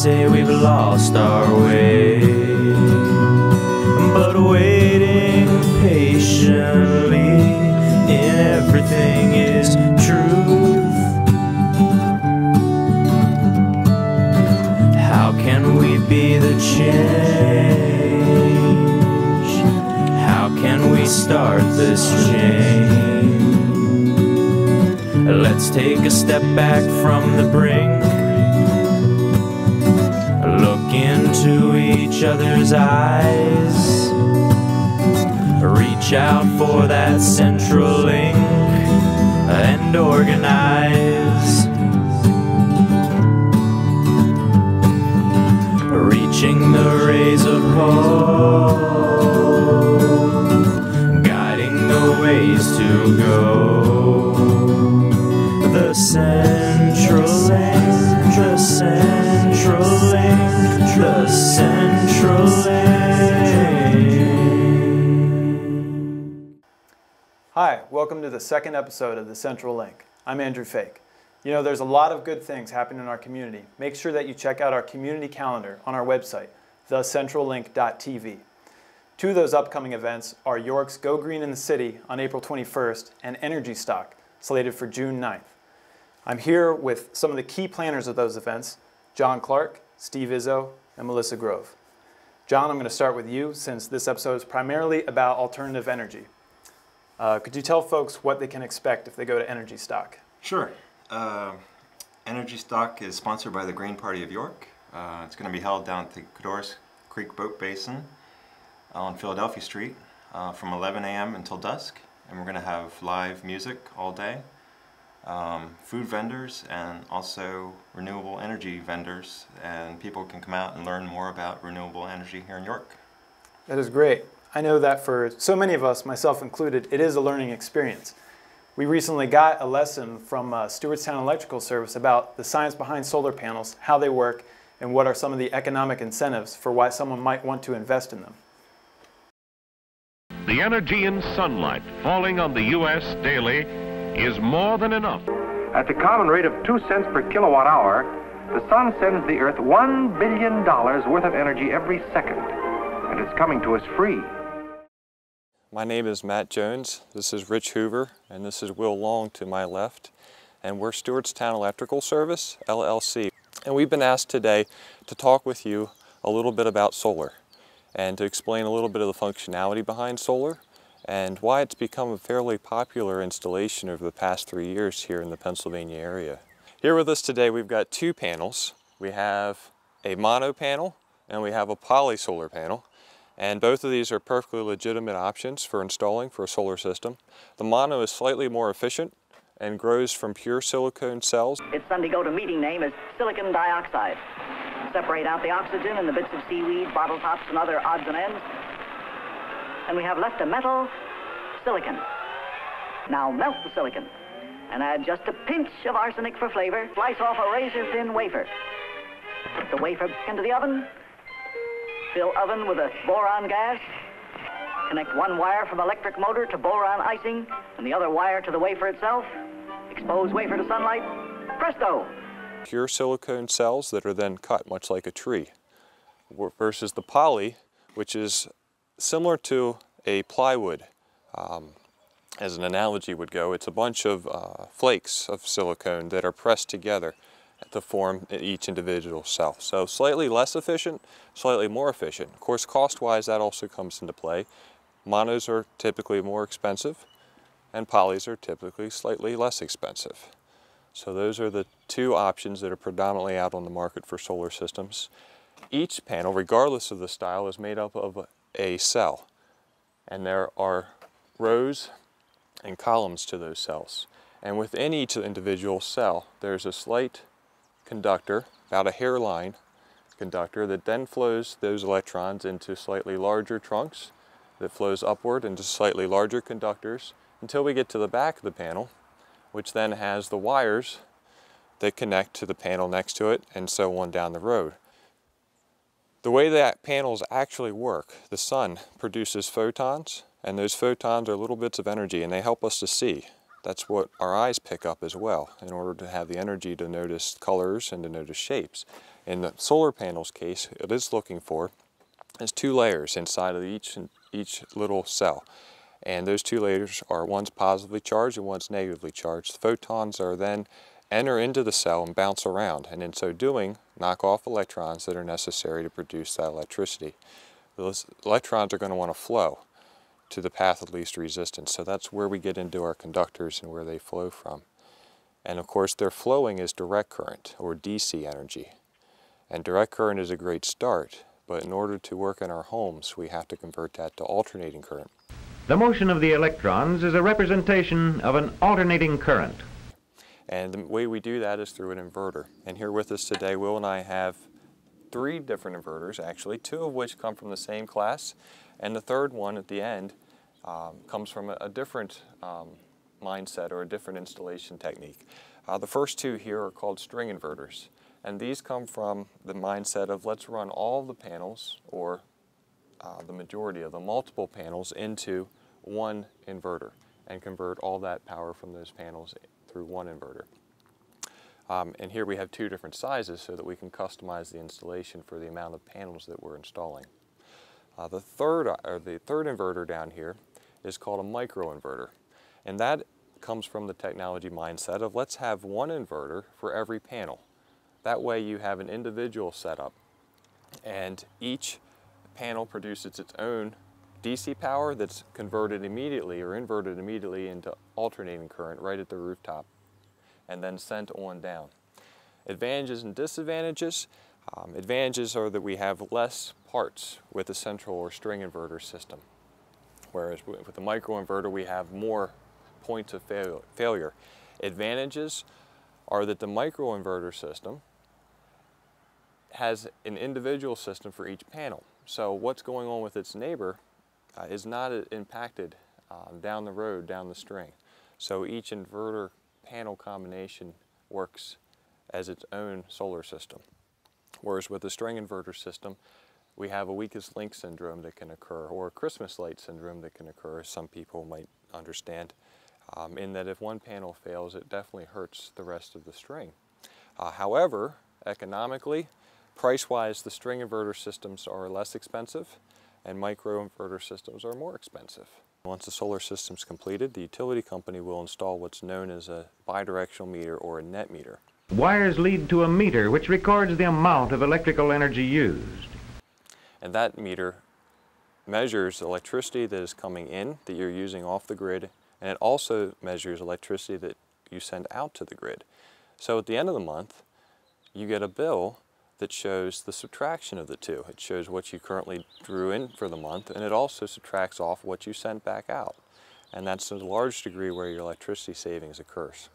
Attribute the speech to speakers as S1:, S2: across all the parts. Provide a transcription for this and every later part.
S1: say we've lost our way, but waiting patiently in everything is truth. How can we be the change? How can we start this change? Let's take a step back from the brink, look into each other's eyes, reach out for that central link and organize. Reaching the rays of hope, guiding the ways to go. The central link, the central link, the central link.
S2: Hi, welcome to the second episode of The Central Link. I'm Andrew Fake. You know, there's a lot of good things happening in our community. Make sure that you check out our community calendar on our website, thecentrallink.tv. Two of those upcoming events are York's Go Green in the City on April 21st and Energy Stock, slated for June 9th. I'm here with some of the key planners of those events, John Clark, Steve Izzo, and Melissa Grove. John, I'm going to start with you since this episode is primarily about alternative energy. Could you tell folks what they can expect if they go to Energy Stock?
S3: Sure. Energy Stock is sponsored by the Green Party of York. It's going to be held down at the Codorus Creek Boat Basin on Philadelphia Street from 11 a.m. until dusk. And we're going to have live music all day, food vendors, and also renewable energy vendors. And people can come out and learn more about renewable energy here in York.
S2: That is great. I know that for so many of us, myself included, it is a learning experience. We recently got a lesson from Stewartstown Electrical Service about the science behind solar panels, how they work, and what are some of the economic incentives for why someone might want to invest in them.
S4: The energy in sunlight falling on the U.S. daily is more than enough.
S5: At the common rate of 2 cents per kilowatt hour, the sun sends the Earth $1 billion worth of energy every second, and it's coming to us free.
S6: My name is Matt Jones, this is Rich Hoover, and this is Will Long to my left. And we're Stewartstown Electrical Service, LLC. And we've been asked today to talk with you a little bit about solar and to explain a little bit of the functionality behind solar and why it's become a fairly popular installation over the past 3 years here in the Pennsylvania area. Here with us today we've got two panels. We have a mono panel and we have a poly solar panel. And both of these are perfectly legitimate options for installing for a solar system. The mono is slightly more efficient and grows from pure silicone cells.
S7: Its Sunday go-to-meeting name is silicon dioxide. Separate out the oxygen and the bits of seaweed, bottle tops, and other odds and ends. And we have left a metal silicon. Now melt the silicon and add just a pinch of arsenic for flavor. Slice off a razor-thin wafer. Put the wafer into the oven. Fill oven with a boron gas. Connect one wire from electric motor to boron icing and the other wire to the wafer itself. Expose wafer to sunlight. Presto!
S6: Pure silicone cells that are then cut much like a tree. Versus the poly, which is similar to a plywood. As an analogy would go, it's a bunch of flakes of silicone that are pressed together to form each individual cell. So slightly less efficient, slightly more efficient. Of course, cost-wise, that also comes into play. Monos are typically more expensive, and polys are typically slightly less expensive. So those are the two options that are predominantly out on the market for solar systems. Each panel, regardless of the style, is made up of a cell, and there are rows and columns to those cells. And within each individual cell, there's a slight conductor, about a hairline conductor, that then flows those electrons into slightly larger trunks that flows upward into slightly larger conductors until we get to the back of the panel, which then has the wires that connect to the panel next to it and so on down the road. The way that panels actually work, the sun produces photons, and those photons are little bits of energy and they help us to see. That's what our eyes pick up as well, in order to have the energy to notice colors and to notice shapes. In the solar panel's case, it is looking for is 2 layers inside of each little cell. And those 2 layers are, one's positively charged and one's negatively charged. The photons are then enter into the cell and bounce around, and in so doing, knock off electrons that are necessary to produce that electricity. Those electrons are going to want to flow to the path of least resistance. So that's where we get into our conductors and where they flow from. And of course their flowing is direct current, or DC energy. And direct current is a great start, but in order to work in our homes we have to convert that to alternating current.
S8: The motion of the electrons is a representation of an alternating current.
S6: And the way we do that is through an inverter. And here with us today, Will and I have 3 different inverters, actually, 2 of which come from the same class, and the third one at the end comes from a different mindset or a different installation technique. The first 2 here are called string inverters, and these come from the mindset of let's run all the panels, or the majority of the multiple panels, into one inverter and convert all that power from those panels through one inverter. And here we have 2 different sizes so that we can customize the installation for the amount of panels that we're installing. The third inverter down here is called a microinverter, and that comes from the technology mindset of let's have one inverter for every panel. That way you have an individual setup, and each panel produces its own DC power that's converted immediately or inverted immediately into alternating current right at the rooftop and then sent on down. Advantages and disadvantages. Advantages are that we have less parts with a central or string inverter system, whereas with the microinverter we have more points of failure. Advantages are that the microinverter system has an individual system for each panel. So what's going on with its neighbor is not impacted down the road, down the string. So each inverter panel combination works as its own solar system. Whereas with the string inverter system, we have a weakest link syndrome that can occur, or a Christmas light syndrome that can occur, as some people might understand, in that if one panel fails, it definitely hurts the rest of the string. However, economically, price-wise, the string inverter systems are less expensive, and microinverter systems are more expensive. Once the solar system is completed, the utility company will install what's known as a bidirectional meter or a net meter.
S8: Wires lead to a meter which records the amount of electrical energy used.
S6: And that meter measures electricity that is coming in, that you're using off the grid, and it also measures electricity that you send out to the grid. So at the end of the month, you get a bill that shows the subtraction of the 2. It shows what you currently drew in for the month, and it also subtracts off what you sent back out. And that's to a large degree where your electricity savings occurs.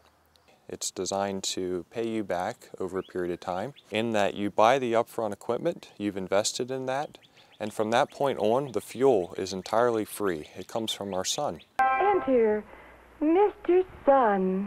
S6: It's designed to pay you back over a period of time, in that you buy the upfront equipment, you've invested in that, and from that point on, the fuel is entirely free. It comes from our sun.
S9: Enter Mr. Sun.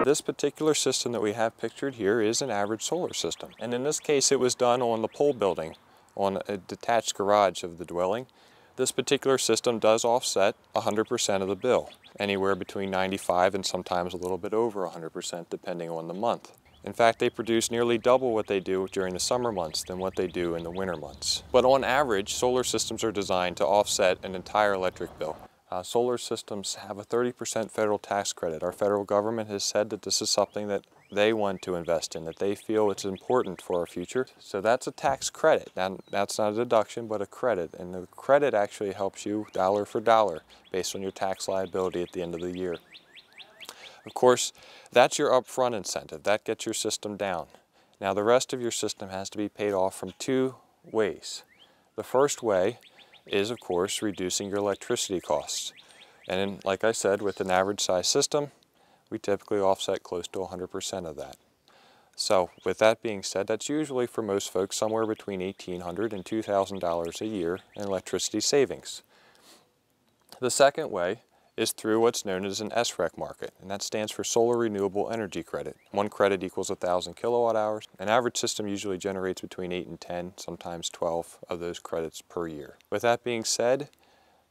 S6: This particular system that we have pictured here is an average solar system. And in this case, it was done on the pole building, on a detached garage of the dwelling. This particular system does offset 100% of the bill, anywhere between 95 and sometimes a little bit over 100% depending on the month. In fact, they produce nearly double what they do during the summer months than what they do in the winter months. But on average, solar systems are designed to offset an entire electric bill. Solar systems have a 30% federal tax credit. Our federal government has said that this is something that they want to invest in, that they feel it's important for our future. So that's a tax credit. Now, that's not a deduction, but a credit. And the credit actually helps you dollar for dollar based on your tax liability at the end of the year. Of course, that's your upfront incentive. That gets your system down. Now, the rest of your system has to be paid off from 2 ways. The first way is, of course, reducing your electricity costs. And like I said, with an average size system, we typically offset close to 100% of that. So with that being said, that's usually for most folks somewhere between $1,800 and $2,000 a year in electricity savings. The second way is through what's known as an SREC market, and that stands for Solar Renewable Energy Credit. One credit equals 1,000 kilowatt hours. An average system usually generates between 8 and 10, sometimes 12 of those credits per year. With that being said,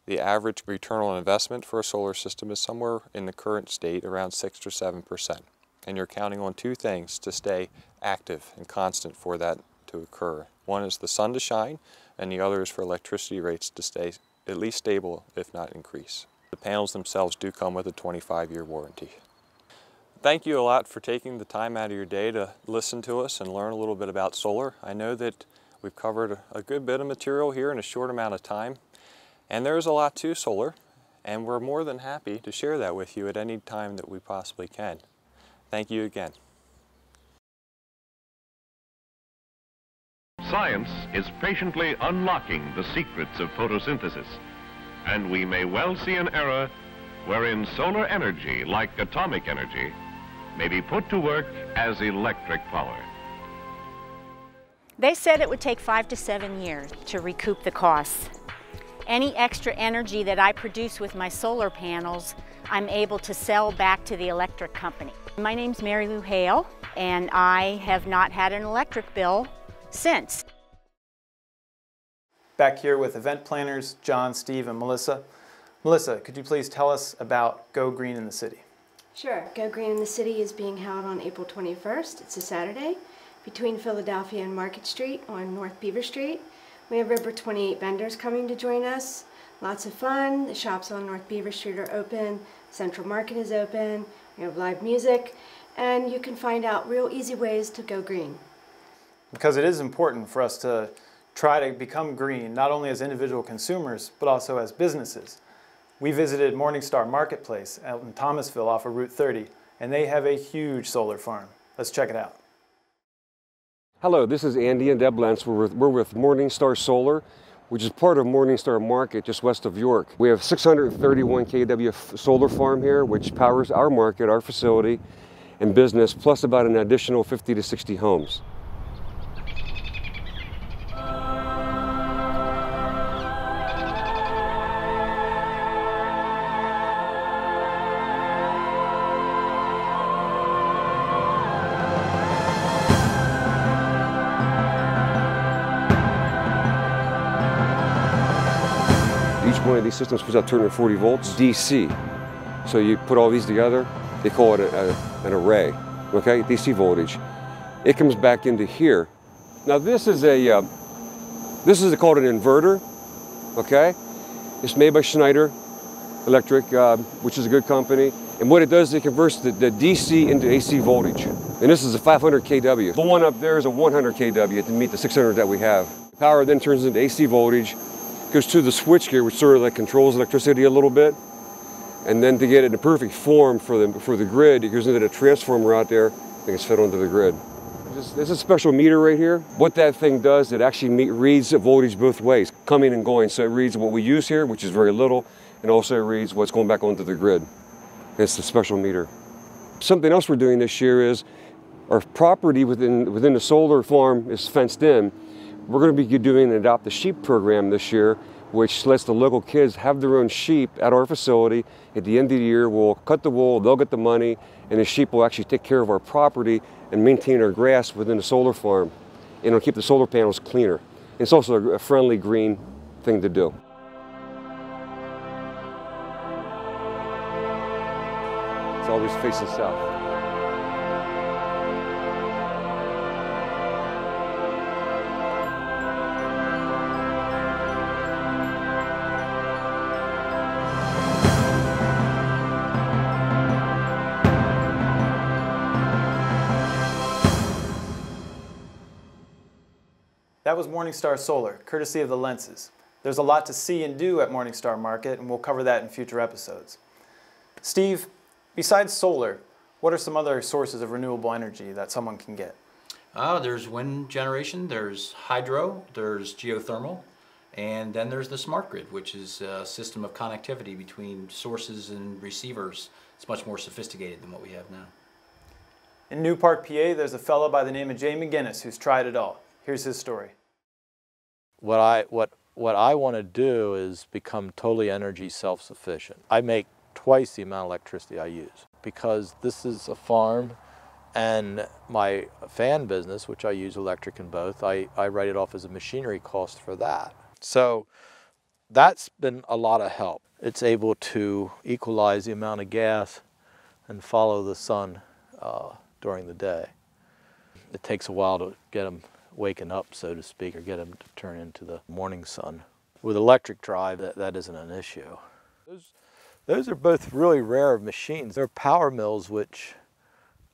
S6: The average return on investment for a solar system is somewhere in the current state around 6 or 7%. And you're counting on two things to stay active and constant for that to occur. One is the sun to shine, and the other is for electricity rates to stay at least stable, if not increase. The panels themselves do come with a 25-year warranty. Thank you a lot for taking the time out of your day to listen to us and learn a little bit about solar. I know that we've covered a good bit of material here in a short amount of time, and there's a lot to solar, and we're more than happy to share that with you at any time that we possibly can. Thank you again.
S4: Science is patiently unlocking the secrets of photosynthesis, and we may well see an era wherein solar energy, like atomic energy, may be put to work as electric power.
S10: They said it would take 5 to 7 years to recoup the costs. Any extra energy that I produce with my solar panels, I'm able to sell back to the electric company. My name's Mary Lou Hale, and I have not had an electric bill since.
S2: Back here with event planners John, Steve, and Melissa. Melissa, could you please tell us about Go Green in the City?
S11: Sure. Go Green in the City is being held on April 21st. It's a Saturday between Philadelphia and Market Street on North Beaver Street. We have over 28 vendors coming to join us. Lots of fun. The shops on North Beaver Street are open. Central Market is open. We have live music. And you can find out real easy ways to go green.
S2: Because it is important for us to try to become green, not only as individual consumers, but also as businesses. We visited Morningstar Marketplace out in Thomasville off of Route 30, and they have a huge solar farm. Let's check it out.
S12: Hello, this is Andy and Deb Lentz. We're with Morningstar Solar, which is part of Morningstar Market just west of York. We have 631 kW solar farm here, which powers our market, our facility, and business, plus about an additional 50 to 60 homes. One of these systems puts out 240 volts DC. So you put all these together, they call it an array, okay, DC voltage. It comes back into here. Now this is called an inverter, okay? It's made by Schneider Electric, which is a good company. And what it does, it converts the DC into AC voltage. And this is a 500 kW. The one up there is a 100 kW to meet the 600 that we have. The power then turns into AC voltage, goes to the switchgear, which sort of like controls electricity a little bit, and then to get it in a perfect form for the grid, it goes into the transformer out there and gets fed onto the grid. There's a special meter right here. What that thing does, it actually reads the voltage both ways, coming and going. So it reads what we use here, which is very little, and also it reads what's going back onto the grid. It's the special meter. Something else we're doing this year is our property within the solar farm is fenced in. We're going to be doing an Adopt a Sheep program this year, which lets the local kids have their own sheep at our facility. At the end of the year, we'll cut the wool, they'll get the money, and the sheep will actually take care of our property and maintain our grass within the solar farm. And it'll keep the solar panels cleaner. It's also a friendly green thing to do. It's always facing south.
S2: That was Morningstar Solar, courtesy of the Lentzes. There's a lot to see and do at Morningstar Market, and we'll cover that in future episodes. Steve, besides solar, what are some other sources of renewable energy that someone can get?
S13: There's wind generation, there's hydro, there's geothermal, and then there's the smart grid, which is a system of connectivity between sources and receivers. It's much more sophisticated than what we have now.
S2: In New Park, PA, there's a fellow by the name of Jay McGinnis who's tried it all. Here's his story.
S14: What I want to do is become totally energy self-sufficient. I make twice the amount of electricity I use because this is a farm, and my fan business, which I use electric in both, I write it off as a machinery cost for that. So That's been a lot of help. It's able to equalize the amount of gas and follow the sun during the day. It takes a while to get them waking up, so to speak, or get them to turn into the morning sun. With electric drive, that isn't an issue. Those are both really rare machines. They're power mills which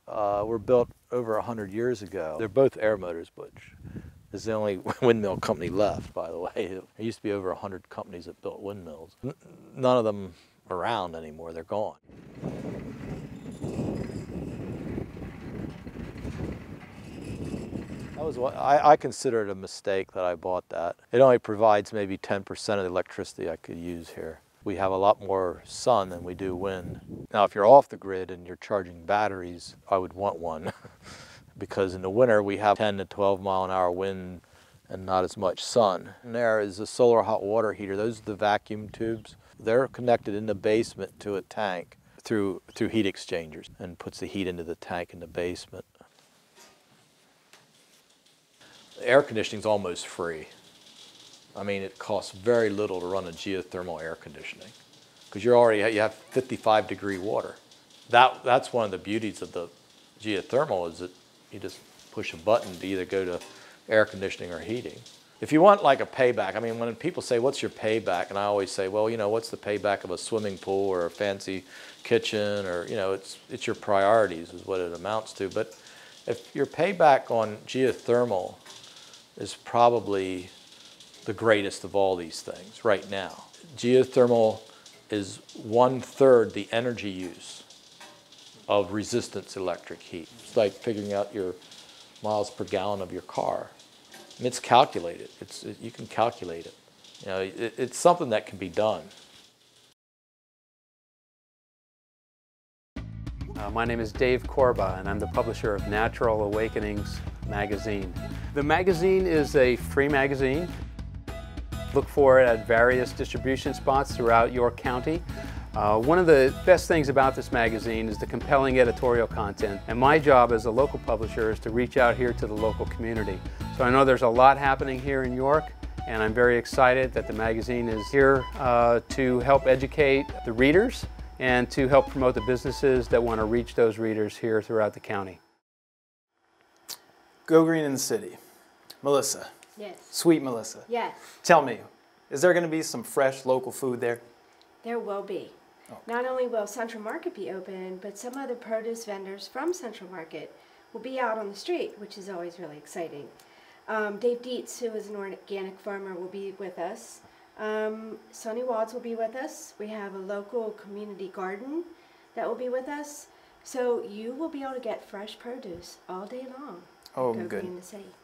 S14: were built over 100 years ago. They're both air motors, which is the only windmill company left, by the way. There used to be over 100 companies that built windmills. None of them around anymore, they're gone. That was what I consider it a mistake that I bought that. It only provides maybe 10% of the electricity I could use here. We have a lot more sun than we do wind. Now, if you're off the grid and you're charging batteries, I would want one. Because in the winter we have 10 to 12 mile an hour wind and not as much sun. And there is a solar hot water heater. Those are the vacuum tubes. They're connected in the basement to a tank through heat exchangers and puts the heat into the tank in the basement. The air conditioning is almost free. I mean, it costs very little to run a geothermal air conditioning because you have 55-degree water. That's one of the beauties of the geothermal is that you just push a button to either go to air conditioning or heating. If you want like a payback, I mean, when people say, what's your payback? And I always say, well, you know, what's the payback of a swimming pool or a fancy kitchen or, you know, it's your priorities is what it amounts to. But if your payback on geothermal is probably the greatest of all these things right now. Geothermal is 1/3 the energy use of resistance electric heat. It's like figuring out your miles per gallon of your car. And it's calculated. You can calculate it. You know, it's something that can be done.
S15: My name is Dave Corba, and I'm the publisher of Natural Awakenings magazine. The magazine is a free magazine. Look for it at various distribution spots throughout York County. One of the best things about this magazine is the compelling editorial content, and my job as a local publisher is to reach out here to the local community. So I know there's a lot happening here in York, and I'm very excited that the magazine is here to help educate the readers and to help promote the businesses that want to reach those readers here throughout the county.
S2: Go Green in the City. Melissa.
S11: Yes.
S2: Sweet Melissa.
S11: Yes.
S2: Tell me, is there going to be some fresh local food there?
S11: There will be. Okay. Not only will Central Market be open, but some other produce vendors from Central Market will be out on the street, which is always really exciting. Dave Dietz, who is an organic farmer, will be with us. Sonny Wads will be with us. We have a local community garden that will be with us. So you will be able to get fresh produce all day long.
S2: Oh,
S11: Go
S2: good.
S11: Green in the City.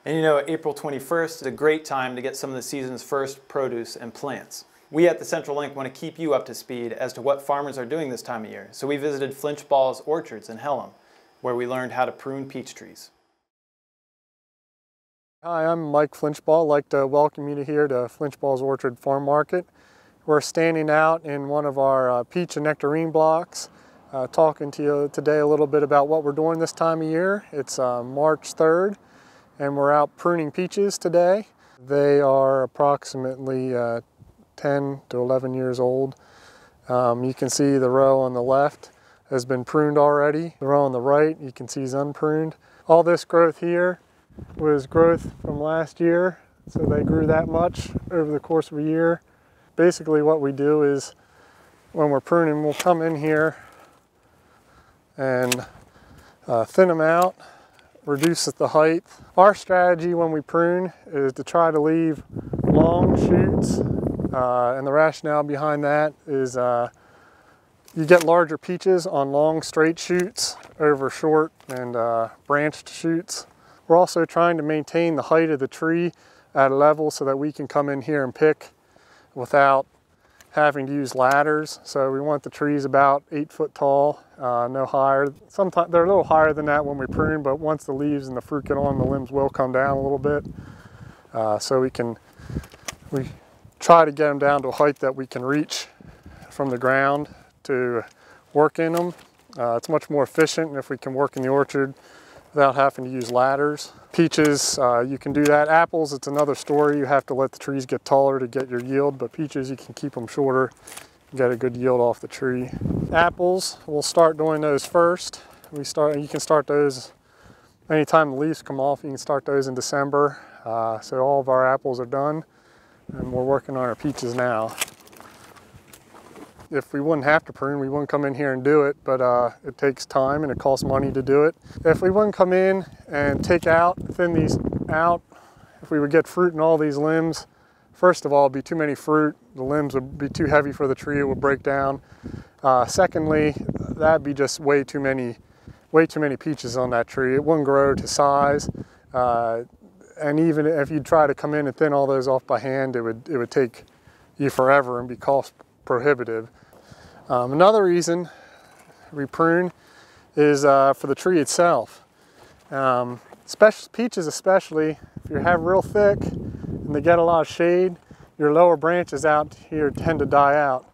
S2: And you know, April 21st is a great time to get some of the season's first produce and plants. We at the Central Link want to keep you up to speed as to what farmers are doing this time of year. So we visited Flinchball's Orchards in Hellam, where we learned how to prune peach trees.
S16: Hi, I'm Mike Flinchball. I'd like to welcome you here to Flinchball's Orchard Farm Market. We're standing out in one of our peach and nectarine blocks, talking to you today a little bit about what we're doing this time of year. It's March 3rd, and we're out pruning peaches today. They are approximately 10 to 11 years old. You can see the row on the left has been pruned already. The row on the right you can see is unpruned. All this growth here was growth from last year, so they grew that much over the course of a year. Basically what we do is when we're pruning, we'll come in here and thin them out, reduce the height. Our strategy when we prune is to try to leave long shoots, and the rationale behind that is you get larger peaches on long straight shoots over short and branched shoots. We're also trying to maintain the height of the tree at a level so that we can come in here and pick without having to use ladders. So we want the trees about 8 foot tall, no higher. Sometimes they're a little higher than that when we prune, but once the leaves and the fruit get on, the limbs will come down a little bit. So we try to get them down to a height that we can reach from the ground to work in them. It's much more efficient if we can work in the orchard without having to use ladders. Peaches, you can do that. Apples, it's another story. You have to let the trees get taller to get your yield, but peaches, you can keep them shorter and get a good yield off the tree. Apples, we'll start doing those first. You can start those anytime the leaves come off. You can start those in December. So all of our apples are done, and we're working on our peaches now. If we wouldn't have to prune, we wouldn't come in here and do it, but it takes time and it costs money to do it. If we wouldn't come in and thin these out, if we would get fruit in all these limbs, first of all, it'd be too many fruit. The limbs would be too heavy for the tree, it would break down. Secondly, that'd be just way too many peaches on that tree. It wouldn't grow to size. And even if you try to come in and thin all those off by hand, it would take you forever and be cost prohibitive. Another reason we prune is for the tree itself. Peaches especially, if you have real thick and they get a lot of shade, your lower branches out here tend to die out.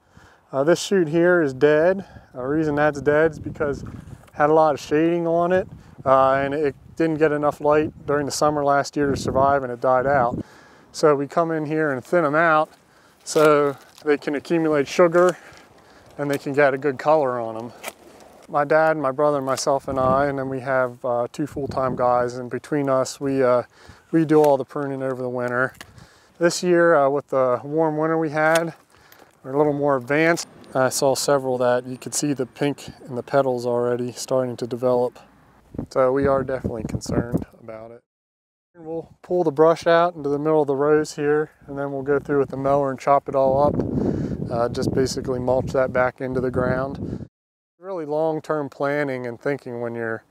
S16: This shoot here is dead. The reason that's dead is because it had a lot of shading on it and it didn't get enough light during the summer last year to survive, and it died out. So we come in here and thin them out so they can accumulate sugar and they can get a good color on them. My dad, my brother, myself and I, and then we have 2 full-time guys, and between us we do all the pruning over the winter. This year with the warm winter we had, we're a little more advanced. I saw several that you could see the pink in the petals already starting to develop. So we are definitely concerned about it. We'll pull the brush out into the middle of the rows here, and then we'll go through with the mower and chop it all up. Just basically mulch that back into the ground. Really long-term planning and thinking when you're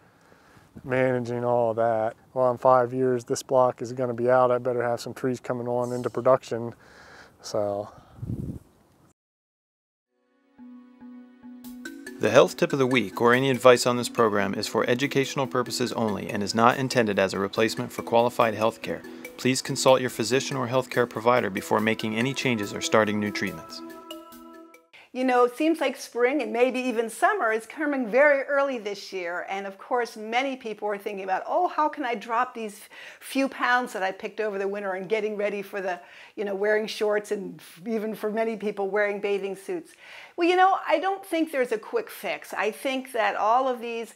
S16: managing all of that. Well, in 5 years this block is going to be out, I better have some trees coming on into production. So.
S2: The health tip of the week, or any advice on this program, is for educational purposes only and is not intended as a replacement for qualified health care. Please consult your physician or healthcare provider before making any changes or starting new treatments.
S17: You know, it seems like spring and maybe even summer is coming very early this year. And of course, many people are thinking about, oh, how can I drop these few pounds that I picked over the winter and getting ready for the, wearing shorts and even for many people wearing bathing suits. Well, I don't think there's a quick fix. I think that all of these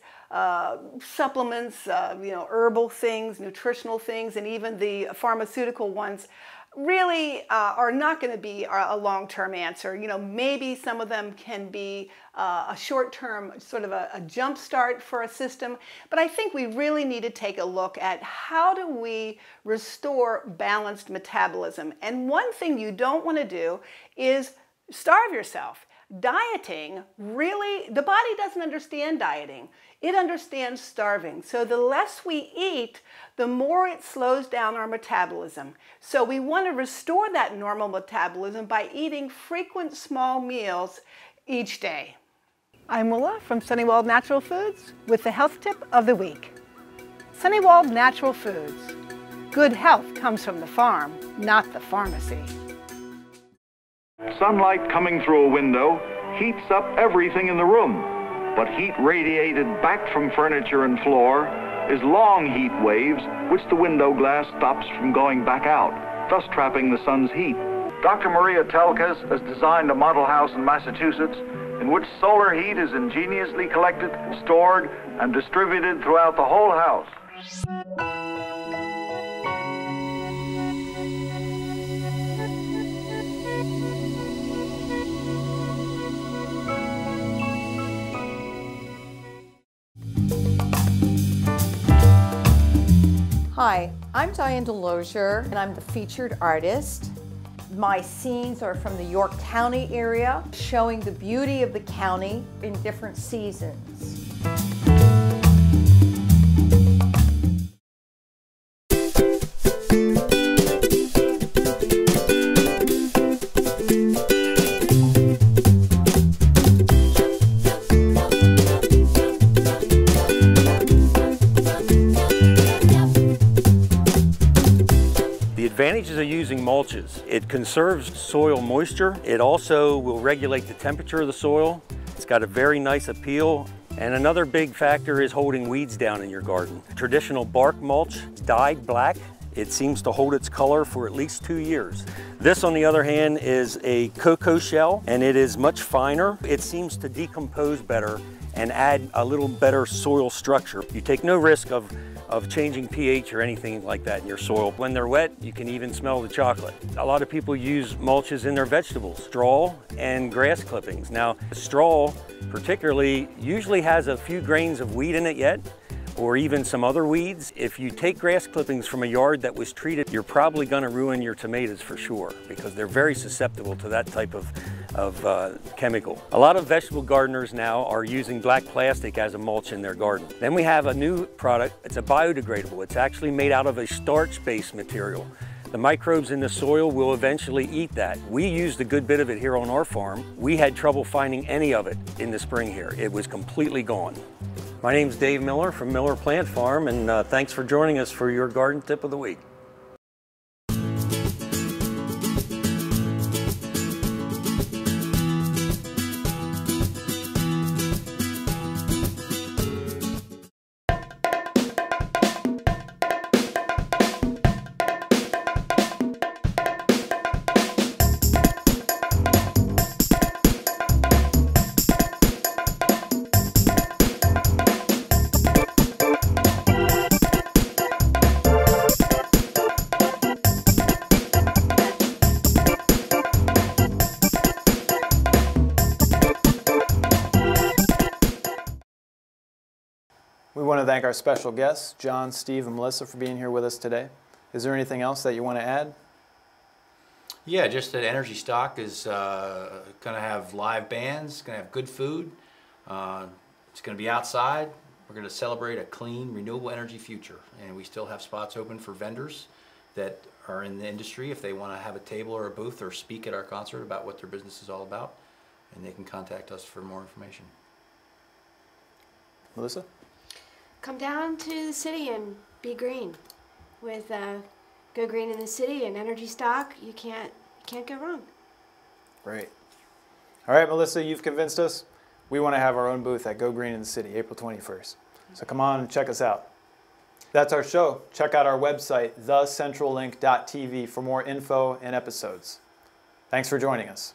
S17: supplements, herbal things, nutritional things, and even the pharmaceutical ones really are not going to be a long-term answer. Maybe some of them can be a short-term, sort of a jump start for a system, but I think we really need to take a look at how do we restore balanced metabolism. And one thing you don't want to do is starve yourself. Dieting, really, the body doesn't understand dieting. It understands starving. So the less we eat, the more it slows down our metabolism. So we want to restore that normal metabolism by eating frequent small meals each day. I'm Willa from Sunnywald Natural Foods with the health tip of the week. Sunnywald Natural Foods. Good health comes from the farm, not the pharmacy.
S5: Sunlight coming through a window heats up everything in the room, but heat radiated back from furniture and floor is long heat waves which the window glass stops from going back out, thus trapping the sun's heat. Dr. Maria Telkes has designed a model house in Massachusetts in which solar heat is ingeniously collected, stored, and distributed throughout the whole house.
S18: Hi, I'm Diane Delosier, and I'm the featured artist. My scenes are from the York County area, showing the beauty of the county in different seasons.
S19: Advantages of using mulches. It conserves soil moisture. It also will regulate the temperature of the soil. It's got a very nice appeal And another big factor is holding weeds down in your garden. Traditional bark mulch, dyed black, it seems to hold its color for at least 2 years. This, on the other hand, is a cocoa shell, and it is much finer. It seems to decompose better and add a little better soil structure. You take no risk of changing pH or anything like that in your soil. When they're wet, you can even smell the chocolate. A lot of people use mulches in their vegetables, straw and grass clippings. Now, straw particularly usually has a few grains of weed in it yet, or even some other weeds. If you take grass clippings from a yard that was treated, you're probably gonna ruin your tomatoes for sure, because they're very susceptible to that type of chemical. A lot of vegetable gardeners now are using black plastic as a mulch in their garden. Then we have a new product, it's a biodegradable. It's actually made out of a starch-based material. The microbes in the soil will eventually eat that. We used a good bit of it here on our farm. We had trouble finding any of it in the spring here. It was completely gone. My name's Dave Miller from Miller Plant Farm, and thanks for joining us for your garden tip of the week.
S2: We want to thank our special guests, John, Steve, and Melissa, for being here with us today. Is there anything else that you want to add?
S13: Yeah, just that Energy Stock is going to have live bands, going to have good food. It's going to be outside. We're going to celebrate a clean, renewable energy future. And we still have spots open for vendors that are in the industry if they want to have a table or a booth or speak at our concert about what their business is all about. And they can contact us for more information.
S2: Melissa?
S11: Come down to the city and be green. With Go Green in the City and Energy Stock, you can't go wrong.
S2: Great. All right, Melissa, you've convinced us. We want to have our own booth at Go Green in the City, April 21st. So come on and check us out. That's our show. Check out our website, thecentrallink.tv, for more info and episodes. Thanks for joining us.